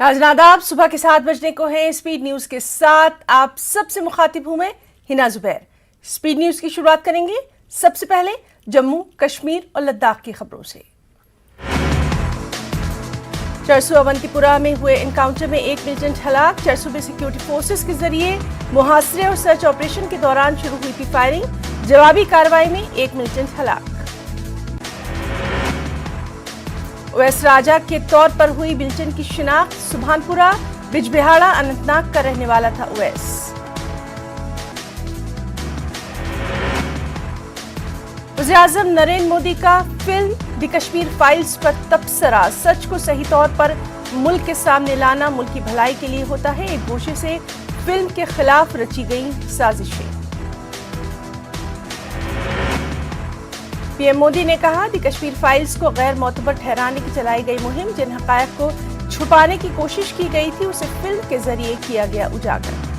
नाज़रीन आदाब, सुबह के 7 बजने को हैं। स्पीड न्यूज के साथ आप सबसे मुखातिब हूं मैं हिना जुबैर। स्पीड न्यूज की शुरुआत करेंगे सबसे पहले जम्मू कश्मीर और लद्दाख की खबरों से। चरसू अवंतीपुरा में हुए एनकाउंटर में एक मिलिटेंट हलाक। चरसू में सिक्योरिटी फोर्सेस के जरिए मुहासरे और सर्च ऑपरेशन के दौरान शुरू हुई थी फायरिंग। जवाबी कार्रवाई में एक मिलिटेंट हलाक। ओवैस राजा के तौर पर हुई मिलिटेंट की शिनाख्त। सुभानपुरा बिजबिहाड़ा अनंतनाग का रहने वाला था ओवैस। वज़ीर-ए-आज़म नरेंद्र मोदी का फिल्म द कश्मीर फाइल्स पर तबसरा। सच को सही तौर पर मुल्क के सामने लाना मुल्क की भलाई के लिए होता है। एक गोशे से फिल्म के खिलाफ रची गई साजिशें। पीएम मोदी ने कहा द कश्मीर फाइल्स को गैर मोतबर ठहराने की चलाई गई मुहिम, जिन हकायक को छुपाने की कोशिश की गई थी उसे फिल्म के जरिए किया गया उजागर।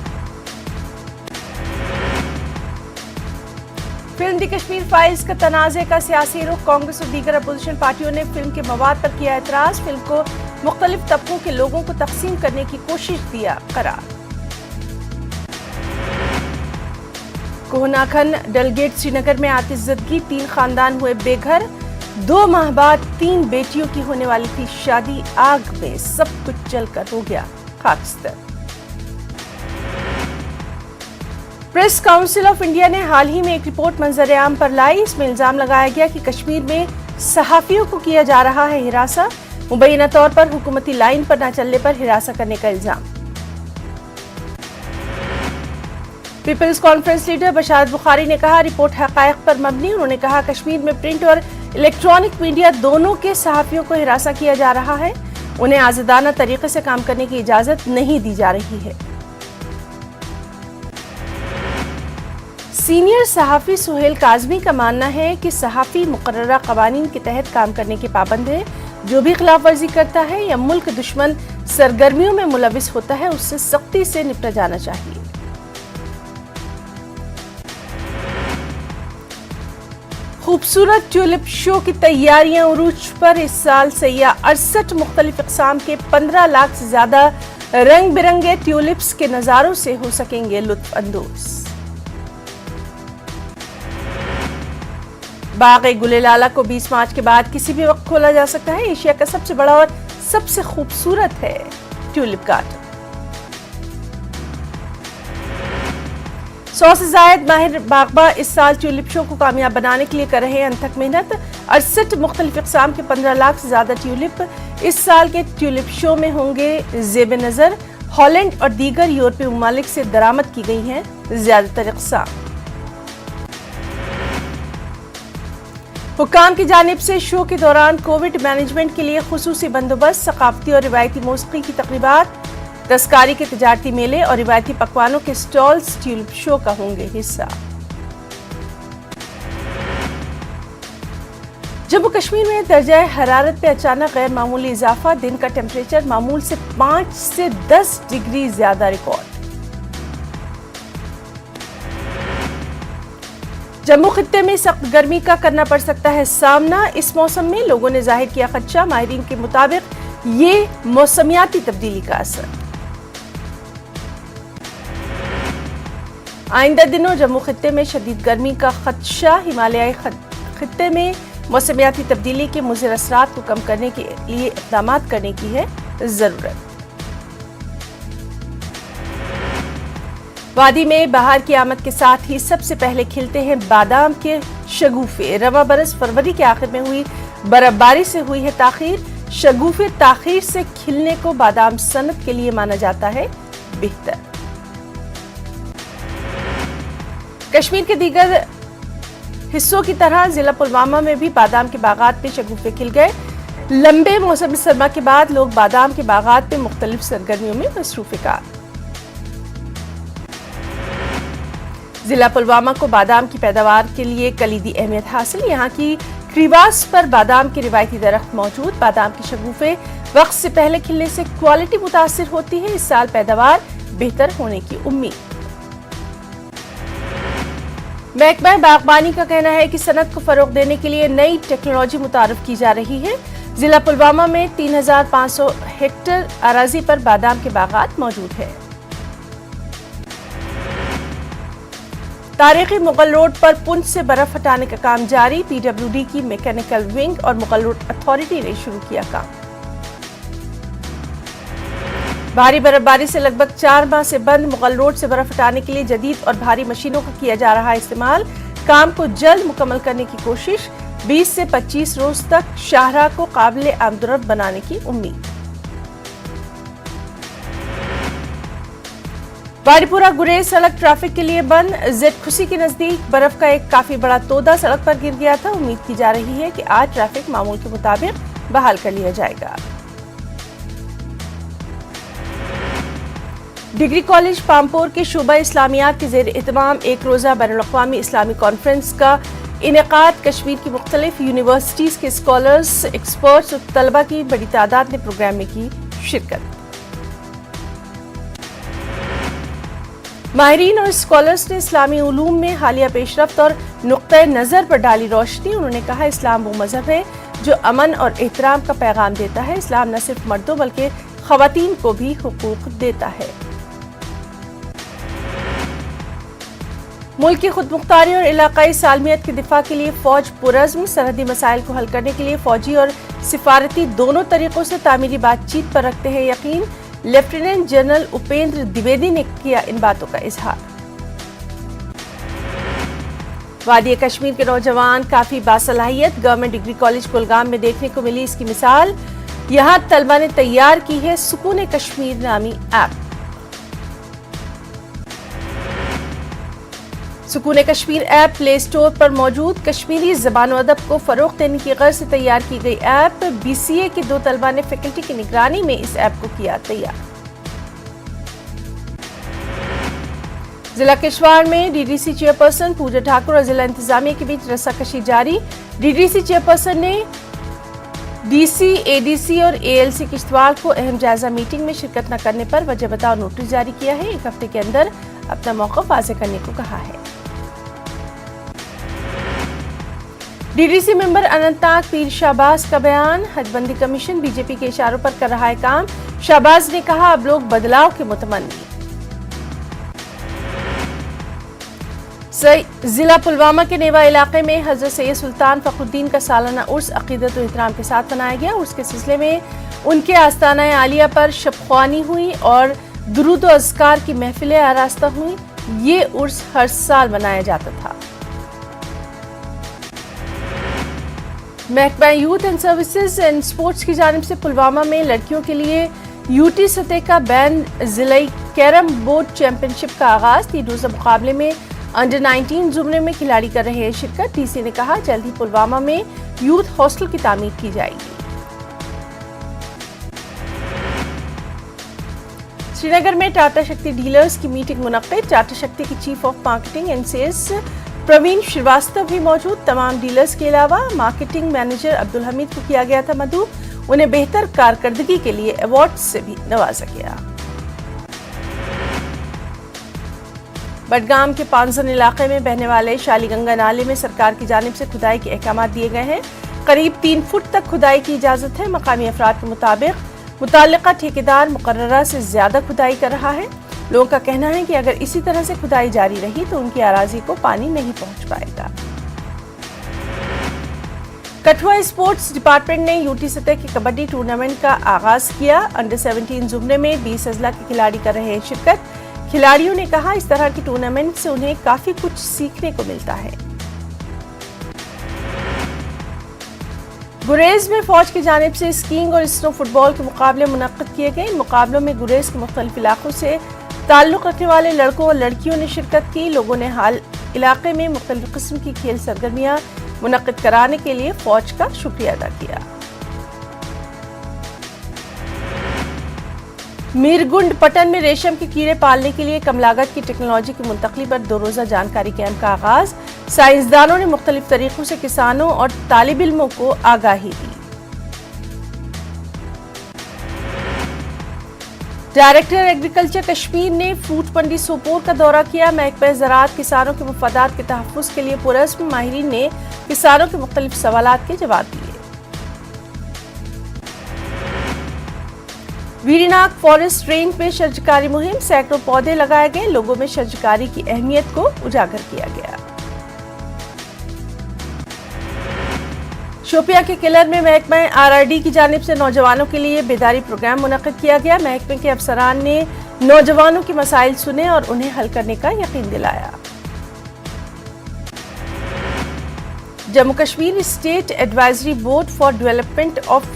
फिल्म द कश्मीर फाइल्स का तनाज़े का सियासी रुख। कांग्रेस और दीगर अपोजिशन पार्टियों ने फिल्म के मवाद पर किया एतराज। फिल्म को मुख्तलिफ तबकों के लोगों को तकसीम करने की कोशिश दिया करार। कोहनाखन डलगेट श्रीनगर में आतिशज़दगी। 3 खानदान हुए बेघर। 2 माह बाद 3 बेटियों की होने वाली थी शादी। आग में सब कुछ जलकर हो गया खाकस्तर। प्रेस काउंसिल ऑफ इंडिया ने हाल ही में एक रिपोर्ट मंजर-ए-आम पर लाई। इसमें इल्जाम लगाया गया कि कश्मीर में सहाफियों को किया जा रहा है हिरासा। मुबैना तौर पर हुकूमती लाइन पर न चलने पर हिरासा करने का इल्जाम। पीपल्स कॉन्फ्रेंस लीडर बशारत बुखारी ने कहा रिपोर्ट हकायक पर मबनी। उन्होंने कहा कश्मीर में प्रिंट और इलेक्ट्रॉनिक मीडिया दोनों के सहाफियों को हिरासा किया जा रहा है। उन्हें आज़ादाना तरीके से काम करने की इजाजत नहीं दी जा रही है। सीनियर सहाफी सुहेल काज़मी का मानना है कि सहाफी मुकर्ररा कवानीन के तहत काम करने के पाबंद है। जो भी खिलाफ वर्जी करता है या मुल्क दुश्मन सरगर्मियों में मुलविस होता है उससे सख्ती से निपटा जाना चाहिए। खूबसूरत ट्यूलिप शो की तैयारियां उरूज पर। इस साल सैयाह 68 मुख्तलिफ इक़साम के 15 लाख से ज्यादा रंग बिरंगे ट्यूलिप्स के नजारों से हो सकेंगे लुत्फ अंदोज। बाग गुलेलाला को 20 मार्च के बाद किसी भी वक्त खोला जा सकता है। एशिया का सबसे बड़ा और सबसे खूबसूरत है ट्यूलिप गार्डन। 100 से जायद माहिर बागबा इस साल ट्यूलिप शो को कामयाब बनाने के लिए कर रहे हैं अनथक मेहनत। 68 मुख्तलिफ इक़साम के 15 लाख से ज्यादा ट्यूलिप इस साल के ट्यूलिप शो में होंगे ज़ेब नज़र। हॉलैंड और दीगर यूरोपीय ममालिक से दरामद की गई हैं ज्यादातर इक़साम। हुक्काम की जानिब से शो के दौरान कोविड मैनेजमेंट के लिए खुसूसी बंदोबस्त। सकाफती और रिवायती मौसीकी की तकरीबात, दस्तकारी के तिजारती मेले और रिवायती पकवानों के स्टॉल्स ट्यूलिप शो का होंगे हिस्सा। जम्मू कश्मीर में दर्जा हरारत में अचानक गैर मामूली इजाफा। दिन का टेम्परेचर मामूल से 5 से 10 डिग्री ज्यादा रिकॉर्ड। जम्मू खित्ते में सख्त गर्मी का करना पड़ सकता है सामना। इस मौसम में लोगों ने जाहिर किया खदशा। माहिरीन के मुताबिक ये मौसमियाती तब्दीली का असर। आइंदा दिनों जम्मू खित्ते में शदीद गर्मी का खदशा। हिमालयाई खित्ते में मौसमियाती तब्दीली के मुज़िर असरात को कम करने के लिए इक़दाम करने की है जरूरत। वादी में बहार की आमद के साथ ही सबसे पहले खिलते हैं बादाम के शगुफे। रवा बरस फरवरी के आखिर में हुई बर्फबारी से हुई है ताखीर। शगुफे ताखीर से खिलने को बादाम सनत के लिए माना जाता है बेहतर। कश्मीर के दीगर हिस्सों की तरह जिला पुलवामा में भी बादाम के बागात में शगुफे खिल गए। लंबे मौसम सरमा के बाद लोग बादाम के बागात में मुख्तलिफ सरगर्मियों में मसरूफ़। जिला पुलवामा को बादाम की पैदावार के लिए कलीदी अहमियत हासिल। यहाँ की क्रीवास पर बादाम के रिवायती दरख्त मौजूद। बादाम के शगुफे वक्त से पहले खिलने से क्वालिटी मुतासिर होती है। इस साल पैदावार बेहतर होने की उम्मीद। महकमा बागबानी का कहना है कि सनत को फरोग देने के लिए नई टेक्नोलॉजी मुतारफ की जा रही है। ضلع پلوامہ میں 3500 ہیکٹر اراضی پر بادام کے باغات موجود ہیں۔ تاریخی مغل روڈ پر پنچ سے برف ہٹانے کا کام جاری، پی ڈبلیو ڈی کی میکینیکل ونگ اور مغل روڈ اتھارٹی نے شروع کیا کام۔ بھاری برف باری سے لگ بھگ 4 ماہ سے بند مغل روڈ سے برف ہٹانے کے لیے جدید اور بھاری مشینوں کا کیا جا رہا استعمال، کام کو جلد مکمل کرنے کی کوشش، 20 سے 25 روز تک شاہراہ کو قابل آمد بنانے کی امید۔ باڑی پورہ گریز سڑک ٹریفک کے لیے بند، زیڈ کھسی کے نزدیک برف کا ایک کافی بڑا تودہ سڑک پر گر گیا تھا، امید کی جا رہی ہے کہ آج ٹریفک معمول کے مطابق بحال کر لیا جائے گا۔ ڈگری کالج پامپور کے شعبہ اسلامیات کے زیر اہتمام ایک روزہ بین الاقوامی اسلامی کانفرنس کا انعقاد، کشمیر کی مختلف یونیورسٹیز کے اسکالرز، ایکسپرٹس اور طلبہ کی بڑی تعداد نے پروگرام میں کی شرکت۔ ماہرین اور اسکالرز نے اسلامی علوم میں حالیہ پیش رفت اور نقطۂ نظر پر ڈالی روشنی، انہوں نے کہا اسلام وہ مذہب ہے جو امن اور احترام کا پیغام دیتا ہے، اسلام نہ صرف مردوں بلکہ خواتین کو بھی حقوق دیتا ہے۔ ملک کی خود مختاری اور علاقائی سالمیت کے دفاع کے لیے فوج پرعزم، سرحدی مسائل کو حل کرنے کے لیے فوجی اور سفارتی دونوں طریقوں سے تعمیری بات چیت پر رکھتے ہیں یقین، لیفٹیننٹ جنرل اپیندر دیویدی نے کیا ان باتوں کا اظہار۔ وادی کشمیر کے نوجوان کافی باصلاحیت، گورنمنٹ ڈگری کالج کولگام میں دیکھنے کو ملی اس کی مثال، یہاں طلبہ نے تیار کی ہے سکون کشمیر نامی ایپ۔ سکون کشمیر ایپ پلے اسٹور پر موجود، کشمیری زبان و ادب کو فروغ دینے کی غرض سے تیار کی گئی ایپ، بی سی اے کے 2 طلبہ نے فیکلٹی کی نگرانی میں اس ایپ کو کیا تیار۔ ضلع کشوار میں ڈی ڈی سی چیئرپرسن پوجا ٹھاکر اور ضلع انتظامیہ کے بیچ رساکشی جاری، ڈی ڈی سی چیئرپرسن نے ڈی سی، اے ڈی سی اور اے ایل سی کشتواڑ کو اہم جائزہ میٹنگ میں شرکت نہ کرنے پر وجہ بتاؤ نوٹس جاری کیا ہے، 1 ہفتے کے اندر اپنا موقف واضح کرنے کو کہا ہے۔ ڈی ڈی سی ممبر اننت ناگ پیر شہباز کا بیان، حد بندی کمیشن بی جے پی کے اشاروں پر کر رہا ہے کام، شہباز نے کہا اب لوگ بدلاؤ کے متمنی۔ ضلع پلوامہ کے نیوا علاقے میں حضرت سید سلطان فخر الدین کا سالانہ عرس عقیدت و احترام کے ساتھ منایا گیا، عرس کے سلسلے میں ان کے آستانہ عالیہ پر شب خوانی ہوئی اور درود و اذکار کی محفلیں آراستہ ہوئیں، یہ عرس ہر سال منایا جاتا تھا۔ محکمہ youth and services and sports کی جانب سے پلوامہ میں لڑکیوں کے لیے یو ٹی سطح کا بین ضلعی کیرم بورڈ چیمپئن شپ کا آغاز، 3 روزہ مقابلے میں انڈر 19 زمرے میں کھلاڑی کر رہے ہیں شرکت، ڈی سی نے کہا جلد ہی پلوامہ میں یوتھ ہاسٹل کی تعمیر کی جائے گی۔ سری نگر میں ٹاٹا شکتی ڈیلرز کی میٹنگ منعقد، ٹاٹا شکتی کی chief of marketing and sales Praveen Shrivastava بھی موجود، تمام ڈیلرز کے علاوہ مارکیٹنگ مینیجر عبدالحمید کو کیا گیا تھا مدعو، انہیں بہتر کارکردگی کے لیے ایوارڈ سے بھی نوازا گیا۔ بڈگام کے پانزن علاقے میں بہنے والے شالی گنگا نالے میں سرکار کی جانب سے کھدائی کے احکامات دیے گئے ہیں، قریب 3 فٹ تک کھدائی کی اجازت ہے، مقامی افراد کے مطابق متعلقہ ٹھیکیدار مقررہ سے زیادہ کھدائی کر رہا ہے، لوگوں کا کہنا ہے کہ اگر اسی طرح سے کھدائی جاری رہی تو ان کی اراضی کو پانی نہیں پہنچ پائے گا۔ کٹھوعہ اسپورٹس ڈپارٹمنٹ نے یو ٹی سطح کے کبڈی ٹورنامنٹ کا آغاز کیا، انڈر 17 زمرے میں 20 اضلاع کے کھلاڑی کر رہے ہیں شرکت، کھلاڑیوں نے کہا اس طرح کی ٹورنامنٹ سے انہیں کافی کچھ سیکھنے کو ملتا ہے۔ گریز میں فوج کی جانب سے اسکیئنگ اور اسنو فٹ بال کے مقابلے منعقد کیے گئے، ان مقابلوں میں گریز کے مختلف علاقوں سے تعلق رکھنے والے لڑکوں اور لڑکیوں نے شرکت کی، لوگوں نے حال علاقے میں مختلف قسم کی کھیل سرگرمیاں منعقد کرانے کے لیے فوج کا شکریہ ادا کیا۔ میرگنڈ پٹن میں ریشم کے کیڑے پالنے کے لیے کم لاگت کی ٹیکنالوجی کی منتقلی پر 2 روزہ جانکاری کیمپ کا آغاز، سائنسدانوں نے مختلف طریقوں سے کسانوں اور طالب علموں کو آگاہی دی۔ ڈائریکٹر ایگریکلچر کشمیر نے فروٹ منڈی سوپور کا دورہ کیا، محکمہ زراعت کسانوں کے مفادات کے تحفظ کے لیے پرعزم، ماہرین نے کسانوں کے مختلف سوالات کے جواب دیے۔ वीरीनाग फॉरेस्ट रेंज में शजरकारी मुहिम, सैकड़ों पौधे लगाए गए, लोगों में शजरकारी की अहमियत को उजागर किया गया। शोपिया के किलर में महकमा आरआरडी की जानिब से नौजवानों के लिए बेदारी प्रोग्राम मुनक्किद किया गया। महकमे के अफसरान ने नौजवानों के मसाइल सुने और उन्हें हल करने का यकीन दिलाया। Jammu Kashmir state advisory board for development of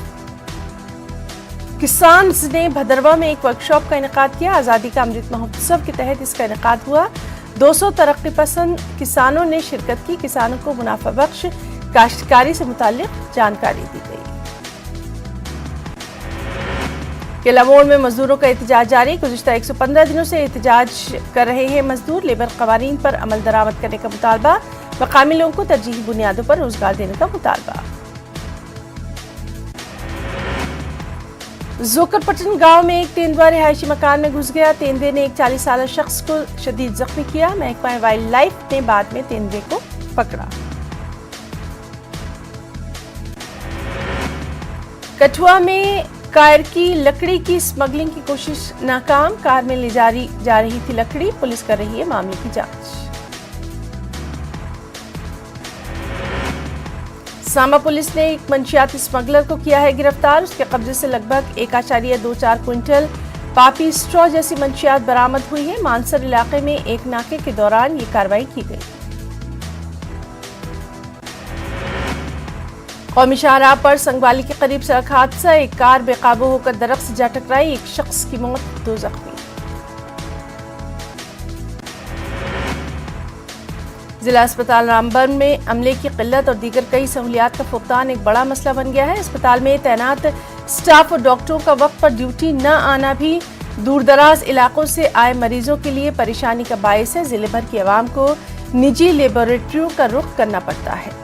किसान्स ने भदरवा में एक वर्कशॉप का इनेकाद किया। आज़ादी का अमृत महोत्सव के तहत इसका इनेकाद हुआ। 200 तरक्की पसंद किसानों ने शिरकत की। किसानों को मुनाफा बख्श काश्तकारी से मुताल्लिक जानकारी दी गई। किला मोड़ में मजदूरों का एहतजाज जारी। गुज़िश्ता 115 दिनों से एहतजाज कर रहे हैं मजदूर। लेबर कवानीन पर अमल दरामद करने का मुतालबा, मकामी लोगों को तरजीही बुनियादों पर रोजगार देने का मुतालबा। जोकरपटन गांव में एक तेंदुआ रिहायशी मकान में घुस गया। तेंदुए ने एक 40 साल शख्स को शदीद जख्मी किया। महकमा वाइल्ड लाइफ ने बाद में तेंदुए को पकड़ा। कठुआ में कार की लकड़ी की स्मगलिंग की कोशिश नाकाम। कार में ले जा रही थी लकड़ी। पुलिस कर रही है मामले की जांच। सांबा पुलिस ने एक मंशियाती स्मगलर को किया है गिरफ्तार। उसके कब्जे से लगभग 1.24 क्विंटल पापी स्ट्रॉ जैसी मंशियात बरामद हुई है। मानसर इलाके में एक नाके के दौरान ये कार्रवाई की गई। कौमी शाहराह पर संगवाली के करीब सड़क हादसा। एक कार बेकाबू होकर दरख्त से जा टकराई। एक शख्स की मौत, 2 जख्मी। जिला अस्पताल रामबन में अमले की किल्लत और दीगर कई सहूलियात का फुकदान एक बड़ा मसला बन गया है। अस्पताल में तैनात स्टाफ और डॉक्टरों का वक्त पर ड्यूटी न आना भी दूरदराज इलाकों से आए मरीजों के लिए परेशानी का बायस है। जिले भर की आवाम को निजी लेबोरेटरियों का रुख करना पड़ता है।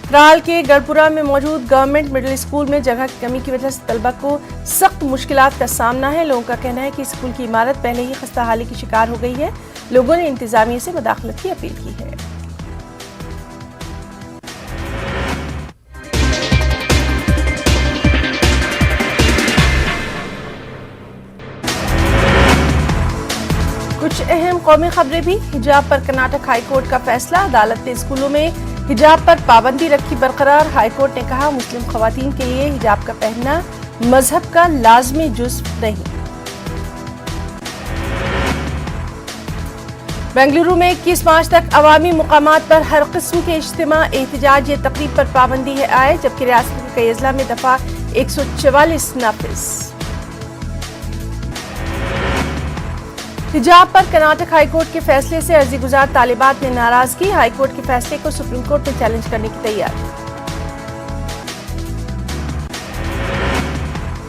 त्राल के गढ़पुरा में मौजूद गवर्नमेंट मिडिल स्कूल में जगह की कमी की वजह से तलबा को सख्त मुश्किलात का सामना है। लोगों का कहना है कि स्कूल की इमारत पहले ही खस्ताहाली की शिकार हो गई है। लोगों ने इंतजामिया से मुदाखलत की अपील की है। कुछ अहम कौमी खबरें भी। हिजाब पर कर्नाटक हाई कोर्ट का फैसला। अदालत ने स्कूलों में हिजाब पर पाबंदी रखी बरकरार। हाई कोर्ट ने कहा मुस्लिम खवातीन के लिए हिजाब का पहनना मजहब का लाजमी जुज़्व नहीं। बेंगलुरु में 21 मार्च तक अवामी मुकामात पर हर किस्म के इज्तिमा, एहतजाज या तकरीब पर पाबंदी है आए, जबकि रियासत के कई अजला में दफा 144 नाफिज। हिजाब पर कर्नाटक हाई कोर्ट के फैसले से अर्जी गुजार तालिबात ने नाराजगी। हाई कोर्ट के फैसले को सुप्रीम कोर्ट में चैलेंज करने की तैयारी।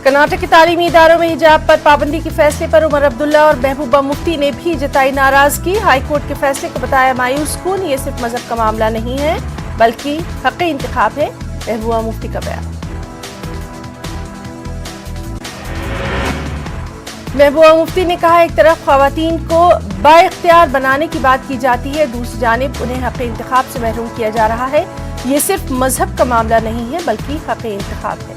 कर्नाटक के तालीमी इदारों में हिजाब पर पाबंदी के फैसले पर उमर अब्दुल्ला और महबूबा मुफ्ती ने भी जताई नाराजगी। हाई कोर्ट के फैसले को बताया मायूस कुन। ये सिर्फ मजहब का मामला नहीं है बल्कि हक़ इंतखाब है, महबूबा मुफ्ती का बयान। महबूबा मुफ्ती ने कहा एक तरफ खवातीन को बाइख्तियार बनाने की बात की जाती है, दूसरी जानिब उन्हें हक़ इंतखाब से महरूम किया जा रहा है। ये सिर्फ मजहब का मामला नहीं है बल्कि हक़ इंतखाब है।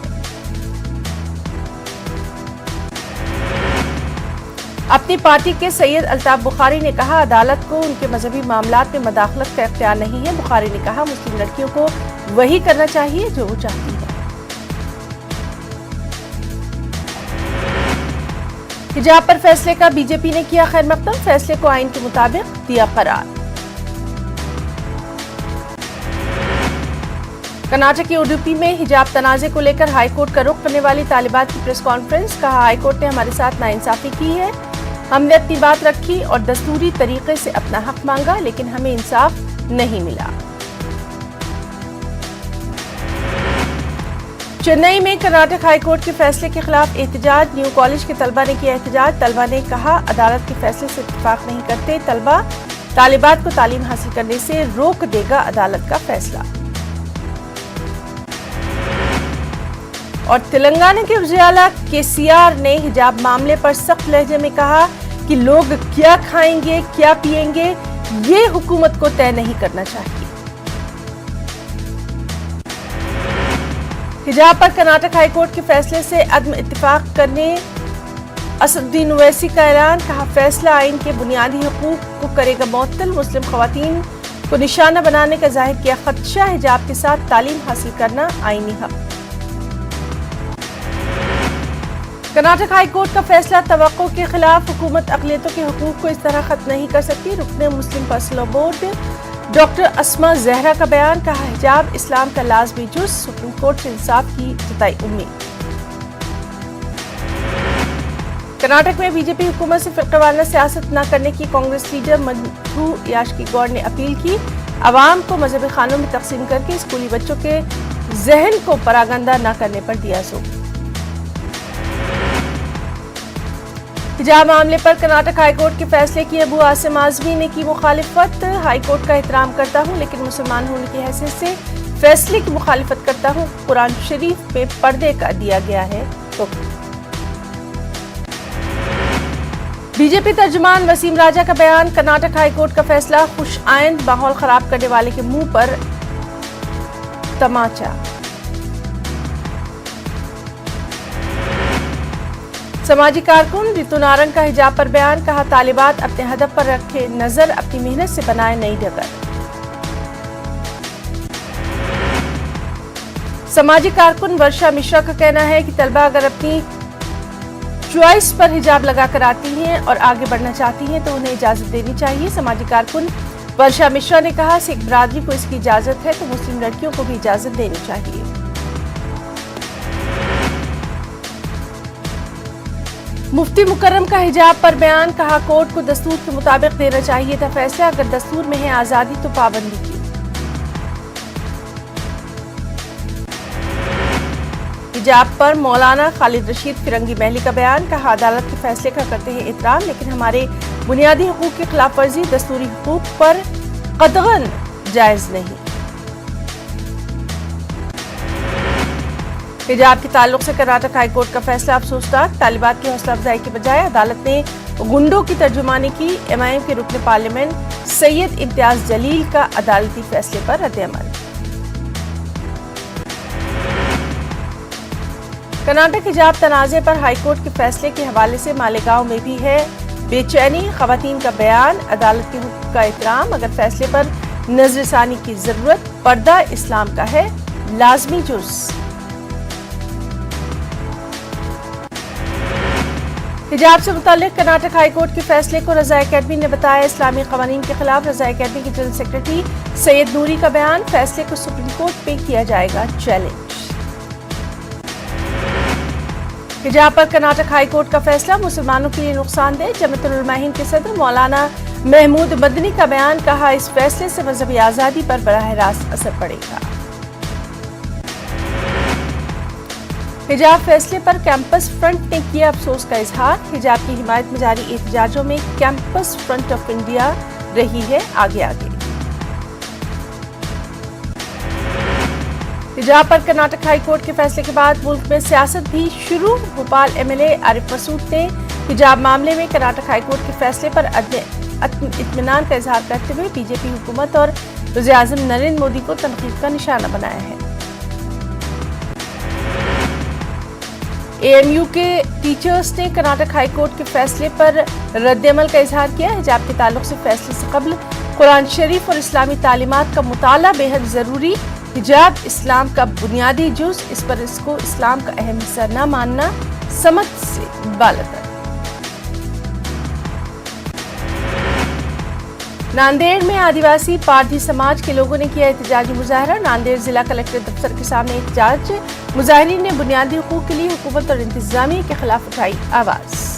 अपनी पार्टी के सैयद अल्ताफ बुखारी ने कहा अदालत को उनके मजहबी मामलात में मदाखलत का इख्तियार नहीं है। बुखारी ने कहा मुस्लिम लड़कियों को वही करना चाहिए जो वो चाहती है। हिजाब पर फैसले का बीजेपी ने किया खैर मकदम, फैसले को आइन के मुताबिक दिया करार। कर्नाटक की उडुपी में हिजाब तनाज़े को लेकर हाईकोर्ट का रुख करने वाली तालिबात की प्रेस कॉन्फ्रेंस। कहा हाईकोर्ट ने हमारे साथ नाइंसाफी की है, हमने अपनी बात रखी और दस्तूरी तरीके से अपना हक मांगा, लेकिन हमें इंसाफ नहीं मिला। चेन्नई में कर्नाटक हाईकोर्ट के फैसले के खिलाफ एहतजाज। न्यू कॉलेज के तलबा ने किया एहतजाज। तलबा ने कहा अदालत के फैसले से इत्तेफाक नहीं करते। तलबा तालिबात को तालीम हासिल करने से रोक देगा अदालत का फैसला। और तेलंगाना के वज़ीर-ए-आला केसीआर ने हिजाब मामले पर सख्त लहजे में कहा कि लोग क्या खाएंगे क्या पिएंगे ये हुकूमत को तय नहीं करना चाहिए। हिजाब पर कर्नाटक हाई कोर्ट के फैसले से अदम इत्तेफाक करने असदुद्दीन ओवैसी का ऐलान, कहा फैसला आइन के बुनियादी हुकूक को करेगा मुअत्तल। मुस्लिम खवातीन को निशाना बनाने का जाहिर किया खदशा, हिजाब के साथ तालीम हासिल करना आईनी हक। कर्नाटक हाई कोर्ट का फैसला तवक्को के खिलाफ, हुकूमत अक़लियतों के हुकूक को इस तरह खत्म नहीं कर सकती। रुकने मुस्लिम पर्सनल बोर्ड डॉक्टर अस्मा जहरा का बयान, कहा हिजाब इस्लाम का लाज़मी जुज़, सुप्रीम कोर्ट से इंसाफ की जताई उम्मीद। कर्नाटक में बीजेपी हुकूमत से फ़िरक़ेवाराना सियासत न करने की कांग्रेस लीडर मधु याष्की गौड़ ने अपील की। अवाम को मजहबी खानों में तकसीम करके स्कूली बच्चों के जहन को परागंदा न करने पर दिया जोर। हिजाब मामले पर कर्नाटक हाई कोर्ट के फैसले की अबू आसिम आज़मी ने की मुखालिफत। हाई कोर्ट का एहतराम करता हूँ, लेकिन मुसलमान होने की हैसियत से फैसले की मुखालिफत करता हूँ। कुरान शरीफ में पर्दे का दिया गया है हुक्म। बीजेपी तर्जुमान वसीम राजा का बयान, कर्नाटक हाई कोर्ट का फैसला खुश आइंद, माहौल खराब करने वाले के मुंह पर तमाचा। समाजी कारकुन रितु नारंग का हिजाब पर बयान, कहा तालिबात अपने हदफ पर रखे नजर, अपनी मेहनत से बनाए नई डगर। समाजी कारकुन वर्षा मिश्रा का कहना है कि तलबा अगर अपनी चॉइस पर हिजाब लगाकर आती हैं और आगे बढ़ना चाहती हैं तो उन्हें इजाजत देनी चाहिए। समाजी कारकुन वर्षा मिश्रा ने कहा सिख बरादरी को इसकी इजाजत है तो मुस्लिम लड़कियों को भी इजाजत देनी चाहिए। मुफ्ती मुकर्रम का हिजाब पर बयान, कहा कोर्ट को दस्तूर के मुताबिक देना चाहिए था फैसला, अगर दस्तूर में है आजादी तो पाबंदी की। हिजाब पर मौलाना खालिद रशीद फिरंगी महली का बयान, कहा अदालत के फैसले का करते हैं एहतराम, लेकिन हमारे बुनियादी हुकूक की खिलाफ वर्जी दस्तूरी हुकूक पर कतगन जायज नहीं। हिजाब के ताल्लुक से कर्नाटक हाई कोर्ट का फैसला अफसोसनाक, तालिबात की हौसला अफजाई के बजाय अदालत ने गुंडों की तर्जुमानी की। एमआईएम के रुकन पार्लियामेंट सैयद इम्तियाज जलील का अदालती फैसले पर रद्द-ए-अमल। कर्नाटक हिजाब तनाज़े पर हाई कोर्ट के फैसले के हवाले से मालेगांव में भी है बेचैनी, खवातीन का बयान, अदालत के हुक्म का एहतराम, अगर फैसले पर नजरसानी की जरूरत, पर्दा इस्लाम का है लाजमी जुज़। हिजाब से मुताल्लिक कर्नाटक हाई कोर्ट के फैसले को रज़ा अकेडमी ने बताया इस्लामी क़वानीन के खिलाफ। रज़ा अकेडमी के जनरल सेक्रेटरी सैयद नूरी का बयान, फैसले को सुप्रीम कोर्ट पे किया जाएगा चैलेंज। हिजाब पर कर्नाटक हाई कोर्ट का फैसला मुसलमानों के लिए नुकसानदेह, जमातुल उलमा हिंद के सदर मौलाना महमूद मदनी का बयान, कहा इस फैसले से मजहबी आज़ादी पर बराह रास्त असर पड़ेगा। हिजाब फैसले पर कैंपस फ्रंट ने किया अफसोस का इजहार, हिजाब की हिमायत में जारी एहतजाजों में कैंपस फ्रंट ऑफ इंडिया रही है आगे आगे। हिजाब पर कर्नाटक हाई कोर्ट के फैसले के बाद मुल्क में सियासत भी शुरू। भोपाल एमएलए आरिफ मसूद ने हिजाब मामले में कर्नाटक हाई कोर्ट के फैसले पर इत्मीनान का इजहार करते हुए बीजेपी हुकूमत और वज़ीर-ए-आज़म नरेंद्र मोदी को तनकीद का निशाना बनाया है। एएमयू के टीचर्स ने कर्नाटक हाई कोर्ट के फैसले पर रद्द-ए-अमल का इजहार किया। हिजाब के ताल्लुक से फैसले से कबल कुरान शरीफ और इस्लामी तालीमात का मुताला बेहद जरूरी। हिजाब इस्लाम का बुनियादी जुज़, इस पर इसको इस्लाम का अहम हिस्सा न मानना समझ से बालतर। नांदेड़ में आदिवासी पारधी समाज के लोगों ने किया एहतजाजी मुजाहरा। नांदेड़ जिला कलेक्टर दफ्तर के सामने एहतजाज, मुजाहिरीन ने बुनियादी हुकूक के लिए हुकूमत और इंतजामिया के खिलाफ उठाई आवाज।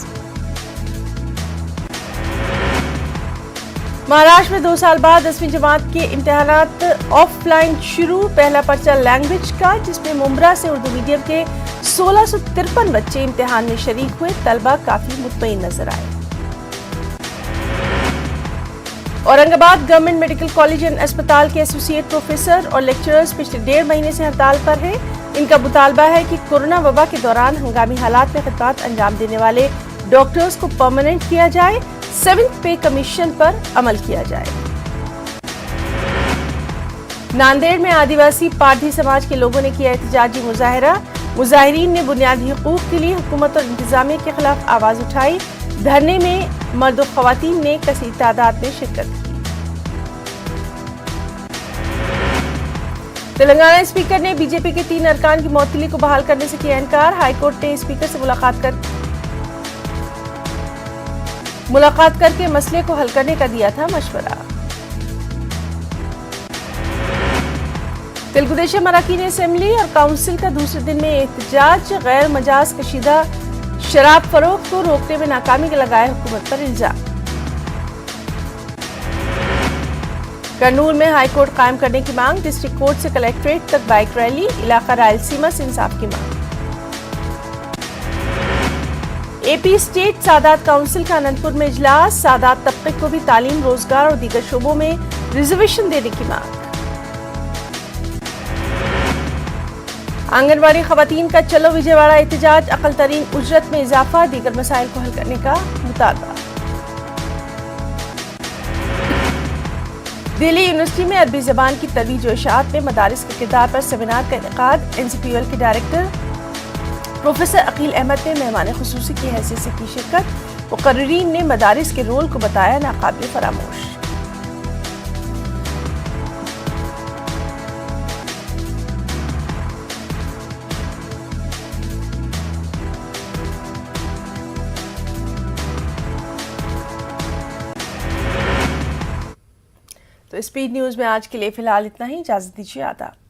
महाराष्ट्र में 2 साल बाद 10वीं जमात के इम्तिहानात ऑफलाइन शुरू। पहला पर्चा लैंग्वेज का, जिसमें मुंब्रा से उर्दू मीडियम के 1653 बच्चे इम्तिहान में शरीक हुए। तलबा काफी मुतमईन नजर आए। Aurangabad government medical college and अस्पताल के एसोसिएट प्रोफेसर और लेक्चरर्स पिछले 1.5 महीने से हड़ताल पर हैं। इनका मुतालबा है कि कोरोना वबा के दौरान हंगामी हालात में खिदमत अंजाम देने वाले डॉक्टर्स को परमानेंट किया जाए, 7th पे कमीशन पर अमल किया जाए। नांदेड़ में आदिवासी पारधी समाज के लोगों ने किया एहतजाजी मुजाहरा। मुजाहिरीन ने बुनियादी हुकूक के लिए हुकूमत और इंतजामिया के खिलाफ आवाज उठाई। धरने में मर्द और खवातीन ने कसीर तादाद में शिरकत की। तेलंगाना स्पीकर ने बीजेपी के 3 अरकान की मुअत्तली को बहाल करने से किया इनकार। हाईकोर्ट ने स्पीकर से मुलाकात करके मसले को हल करने का दिया था मशवरा। तेलुगु देशम अराकीन असेंबली और काउंसिल का दूसरे दिन में एहतजाज। गैर मजाज कशीदा शराब फरोख्त को रोकने में नाकामी का लगाया हुकूमत पर इल्जाम। कर्नूल में हाईकोर्ट कायम करने की मांग। डिस्ट्रिक्ट कोर्ट से कलेक्ट्रेट तक बाइक रैली। इलाका रायलसीमा से इंसाफ की मांग। एपी स्टेट सादात काउंसिल का अनंतपुर में इजलास। सादात तबके को भी तालीम, रोजगार और दीगर शोबों में रिजर्वेशन देने की मांग। आंगनवाड़ी खवातीन का चलो विजयवाड़ा एहतजाज। अकल तरीन उजरत में इजाफा, दीगर मसाइल को हल करने का मुतालबा। दिल्ली यूनिवर्सिटी में अरबी जबान की तदरीज व इशाअत में मदारिस के किरदार पर सेमिनार का इनेकाद। NCPUL के डायरेक्टर प्रोफेसर अकील अहमद ने मेहमान खुसूसी की हैसियत से की शिरकत। मुकर्रिरीन ने मदारिस के रोल को बताया नाकाबिल फरामोश। तो स्पीड न्यूज में आज के लिए फिलहाल इतना ही। इजाजत दीजिए, आदाब।